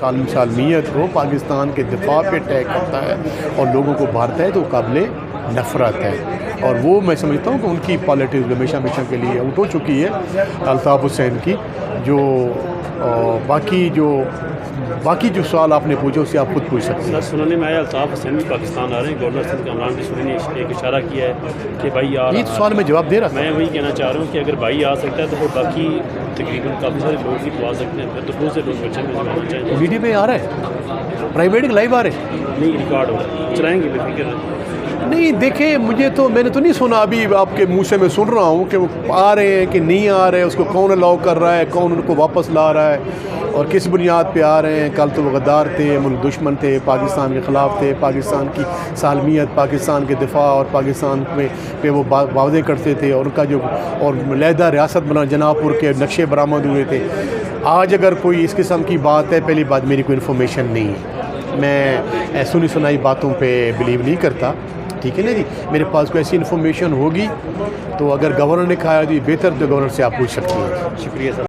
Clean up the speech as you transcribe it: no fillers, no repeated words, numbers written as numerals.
سالمیت کو پاکستان کے دفاع پہ اٹیک کرتا ہے اور لوگوں کو مارتا ہے تو قابل نفرت ہے، اور وہ میں سمجھتا ہوں کہ ان کی پالیٹکس ہمیشہ کے لیے آؤٹ ہو چکی ہے الطاف حسین کی. جو باقی جو سوال آپ نے پوچھا اس سے آپ خود پوچھ سکتے ہیں. سننے میں آیا الطاف حسین بھی پاکستان آ رہے ہیں، گورنر سندھ عمران رسولی نے ایک اشارہ کیا ہے کہ بھائی آ رہا ہے. یہ سوال میں جواب دے رہا تھا. میں وہی کہنا چاہ رہا ہوں کہ اگر بھائی آ سکتا ہے تو پھر باقی تقریباً کافی سارے لوگ بھی تو آ سکتے ہیں، تو بہت سے لوگ بچے میں آنا چاہیں گے. ویڈیو پہ آ رہا ہے، پرائیویٹ لائیو آ رہے ہیں. نہیں ریکارڈ ہو رہا ہے، چلائیں گے بے فکر. نہیں دیکھیں، میں نے تو نہیں سنا، ابھی آپ کے منہ سے میں سن رہا ہوں کہ وہ آ رہے ہیں کہ نہیں آ رہے ہیں، اس کو کون الاؤ کر رہا ہے، کون ان کو واپس لا رہا ہے اور کس بنیاد پہ آ رہے ہیں. کل تو وہ غدار تھے، ملک دشمن تھے، پاکستان کے خلاف تھے، پاکستان کی سالمیت، پاکستان کے دفاع اور پاکستان پہ وہ واضح کرتے تھے، اور ان کا جو اور علیحدہ ریاست بنا جناح پور کے نقشے برآمد ہوئے تھے. آج اگر کوئی اس قسم کی بات ہے، پہلی بات میری کوئی انفارمیشن نہیں ہے، میں سنی سنائی باتوں پہ بلیو نہیں کرتا، ٹھیک ہے نا جی. میرے پاس کوئی ایسی انفارمیشن ہوگی تو اگر گورنر نے کہا تو یہ بہتر، تو گورنر سے آپ پوچھ سکتی ہیں. شکریہ سر.